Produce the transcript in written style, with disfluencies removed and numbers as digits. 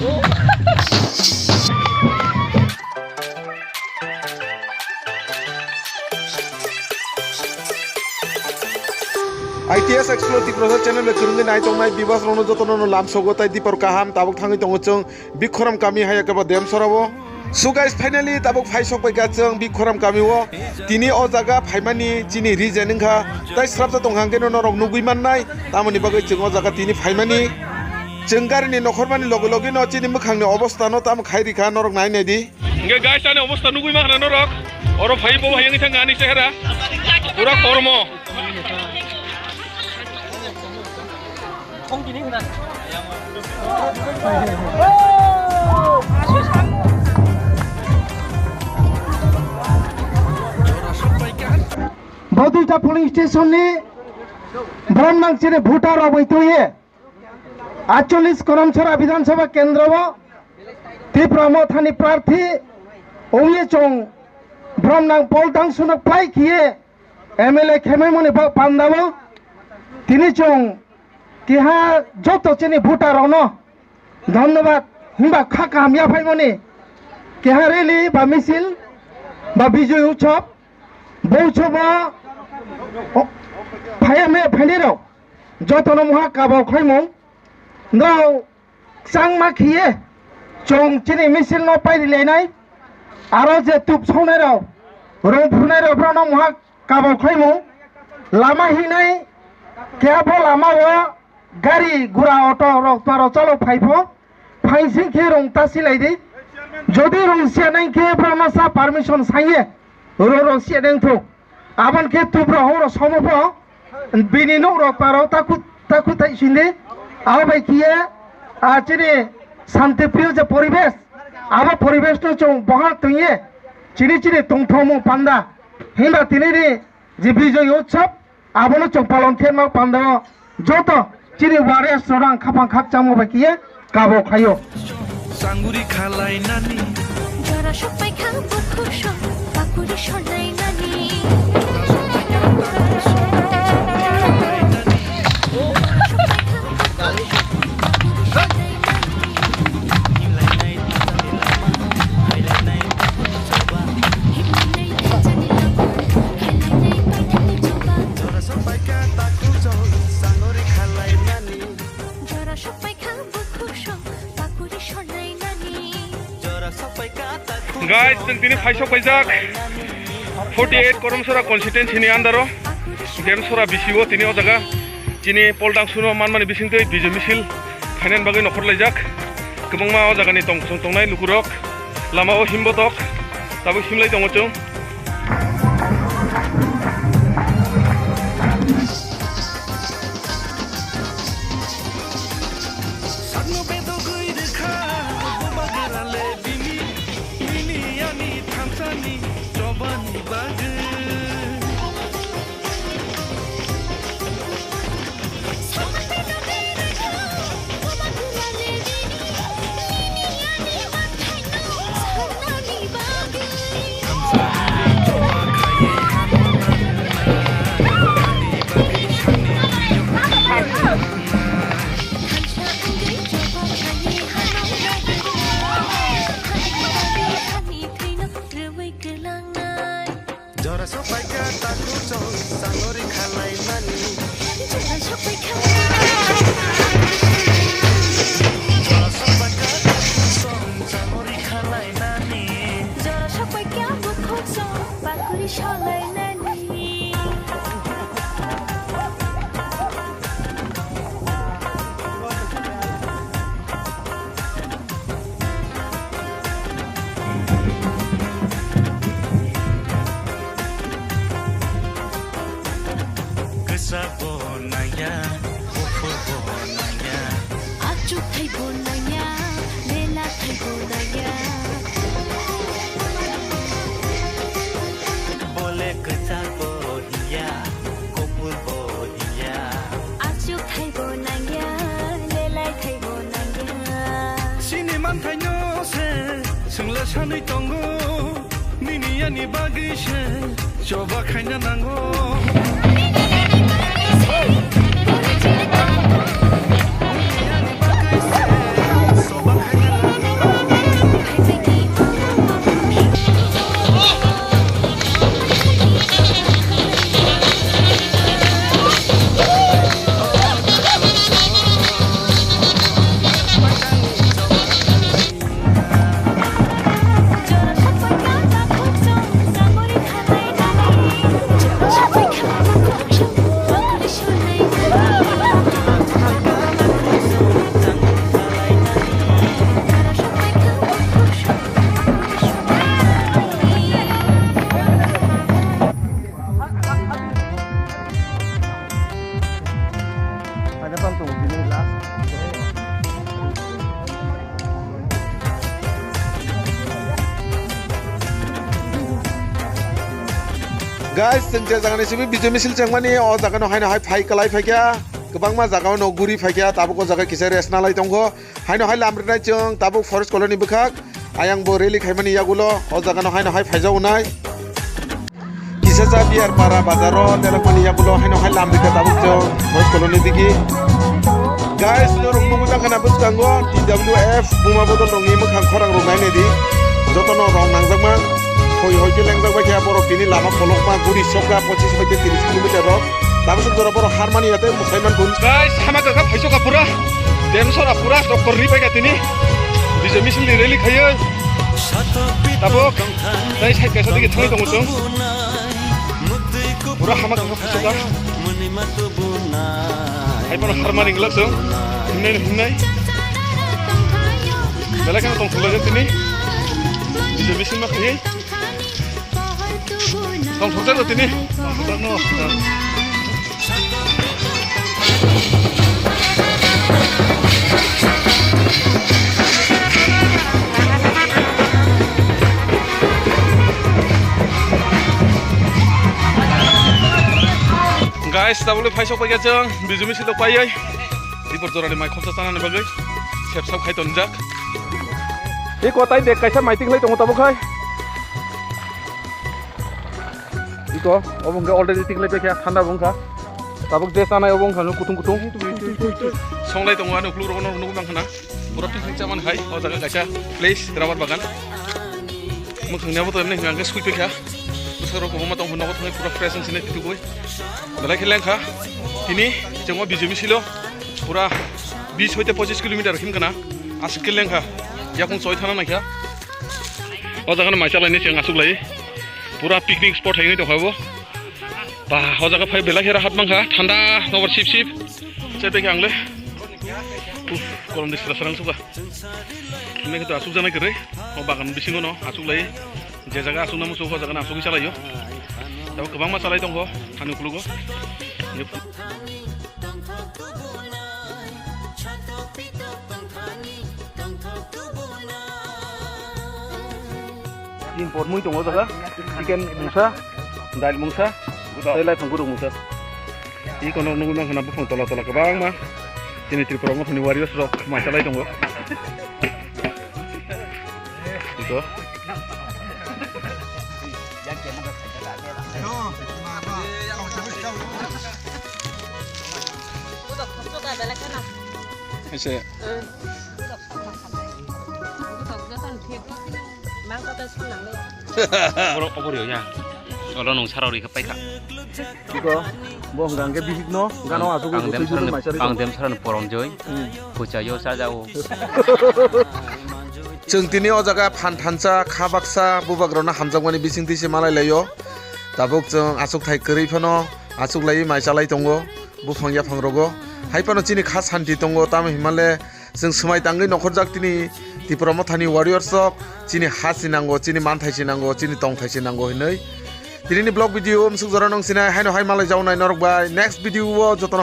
ITS Explore Tikrosa channel le kurungi nai tongnai bibas rono jotono lam sogotai dipar kaham tabuk thangi tongo chung bikhoram kami haya kaba dem sorabo. So guys, finally tabuk phai sok pai gachung bikhoram kami wo tini o jaga phaimani chini reasoning kha tai srapta tonghang ke no norok nugui mannai tamoni bagai chung o jaga tini phaimani chengkar ni nokhormani logo logi no chini mukhang ni obostha no tam khairi kha norok nai nei di nge guys ane obostha nugui makhra norok oro phai bo hayang thang ani chehra pura kormo बौद्धिकता police station ने ब्रह्मनांग से voter अवैध हुए 48 करमछरा विधानसभा केंद्र में तीव्र मथानी प्रार्थी ओये चोंग ब्रह्मनांग पोलतांग सुनक प्लाई किए एमएलए खेमेमनि पांदावो तिनी चोंग कि हाँ जो तो चीनी भोटार न धन्यवाद हिंबा खा कामया फाइमनि कि हाँ रैली बा मिছিল बा विजय उत्सव बौछब फायमे फाइनेराव जतन मुहा काबाव खैमु नाव सांग माखिए चों चिनी मिছিল न पाइलेनाय आरो जे तुप सौनायराव रंफुनायराव ब्रन मुहा काबाव खैमु लामा हिनाय केबो लामाव गाड़ी गुरा ऑटो रक्तारो चलो फाइफो फाइसिं के रंग तासिलायदि जदि रंग सेनाय के ब्रनसा परमिशन साइए रो सेदें थो आबन के तुब्र हो समफो बिनि नो रक्तारो ताकु ताइसिंदे आबाय किए आचिनि शांति प्रिय जे परिवेश आबा परिवेश न चों बहा तइए चिनि चिनि तंथमु पांदा हिंबा तिनिनि जे विजय उत्सव आबनो चों पालन खेमा पांदा जतो चिनि वारे सोरां खापां खाप चामो बाकिए काबो खायो सांगुरी खालाय नानी जरा सबाय खाबो खुश पाकुरी सनाय नानी guys जों दिनै फाइसौ फाइजाक 48 करमसरा कन्स्टिट्युएन्सि नि आन्दारो गेमसरा बिसिबो तिनि ओ जागा चिनि पलदां सुनो मानमानि बिसिंतै बिजय मिছিল फाइनान बागै नखर लायजाक गोबांमा ओ जागानि तंसं तंनाय लुकुरक लामाओ हिमबतक दाबो सिमलाय दङ जों सानै दंगो मिनियानि बागैसो जबा खायना नांगौ guys जों जे जागानि सिबि बिजय मिसिल चंमानि अ जागानो हायनो हाय फाइ कलाय फाइका गोबां मा जागाव न गुरि फाइका ताबुक जागा किसे रेस नालाय दंगो हायनो हाय लामरिनाय जों ताबुक फरेस्ट कॉलोनी बखाक आयांग बो रेली खायमानि यागुलो अ जागानो हायनो हाय फाइजावनाय किसे जा बियार पारा बाजारो लेलकमानि यागुलो हायनो हाय लामरिका ताबुक जों फरेस्ट कॉलोनी दिगि guys norong nunggu kana bus kanggo TWF buma bodol rongi mokhang khorang rongnaय nedi jotono rong nangjak hoi hoi ke lengjak bai kya borok tini lama polok ma guri sokra 25 baite 30 km rok dabu jora borok harmani ate musaiman gun guys hama ka phaisok ka pura demsora pura doktor ri bai ka tini bijay misil ni rally khayo tabok dai sai kaisa digi thangai dong chung pura hama ka phaisok ka hai pano harmani nglak chung hinai bela kan tong thula tini bijay misil ma khayo tong thula tini tong no guys tabule phaisok pai jang bijay misil tok pai dipor jorani mai khomsa tanani bagai sepsap khai tonjak e kotai dek kaisa maiting lai tong tabuk khai iko obong ga already ting lai pe kya thanda bong kha tabuk de sanai obong khanu kutung songlai tong anu klur rono nu bang khana pura picnic chaman khai o jaga kaisa place rabar bagan mukhang nyabo to emne ngangke skui pe kya soro ko ma tong hono ko pura fresh sine titu goi dalai khelen kha tini jengwa bijay misilo pura 20 hoite 25 kilometer khim kana asik khelen kha yakung soi thana na kya o jaga ma chalai ne cheng asuk lai pura picnic spot hai to habo ba o jaga phai bela khera hat mangha thanda nobor sip chepe kyangle korom de sira sarang suka ne ko asuk jana kare o bagan bisingo no asuk lai je jaga asuk namu so jaga na asuk chalai yo tabo kobang ma chalai dong ko hanu kulugo import mui tong jaga chicken mungsa dail mungsa dailai phangurung mungsa i kono nungu nang kana bufang tola kobang ma tini tripura ma phani warriors rok ma chalai dong ko iko ese 어버려냐? 얼른 사러리 그 빠이카. iko bo ngangge bihik no gano asuk 방댐 사라는 보람조이. 고자요 사자오. जों दिनै अ जागा फानथानसा खाबाक्सा बुबाग्रावना हामजागमानि बिसिं दिसे मालाय लायो दाबुक जों आसुक Thai करै फनो आसुक लायै माइसालाय दंगो बुफां याफां रगो हाइफानो चिनि खा सान्ति दंगो ताम हिमाले जों समाय तांगै नखर जाक दिनै तिपुरामा थानि वारियर्स चिनि हासि नांगो चिनि मानथाइसि नांगो चिनि तंथाइसि नांगो हिनै दिनैनि ब्लग भिडिअ मसुक जरा नंसिनाय हायनो हाय मालाय जावनाय नरक बाय नेक्स्ट भिडिअ जतन